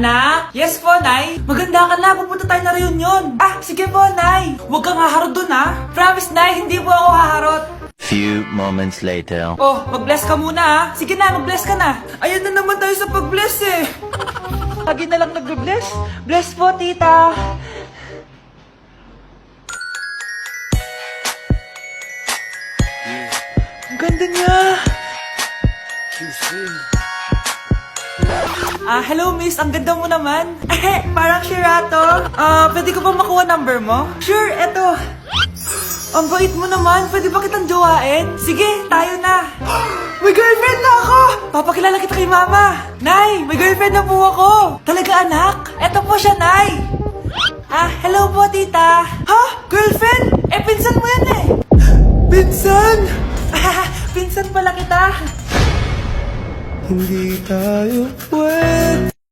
Anak? Yes po, Nay. Maganda ka na. Pupunta tayo na reunion. Sige po, Nay. Huwag kang haharot dun, ha? Promise, Nay. Hindi po ako haharot. Few moments later. Oh, mag-bless ka muna, ha? Sige na, mag-bless ka na. Ayan na naman tayo sa pag-bless, eh. Lagi na lang nagbe-bless. Bless po, tita. Ang ganda niya. Hello miss, ang ganda mo naman. Parang Shirato. Pwede ko ba makuha number mo? Sure, eto. Ang bait mo naman, pwede ba kitang jowain? Sige, tayo na. May girlfriend na ako! Papakilala kita kay mama. Nay, may girlfriend na po ako. Talaga anak? Eto po siya, Nay. Hello po tita. Ha? Girlfriend? Pinsan mo yan eh. Pinsan? Pinsan pala kita. Hindi tayo pwede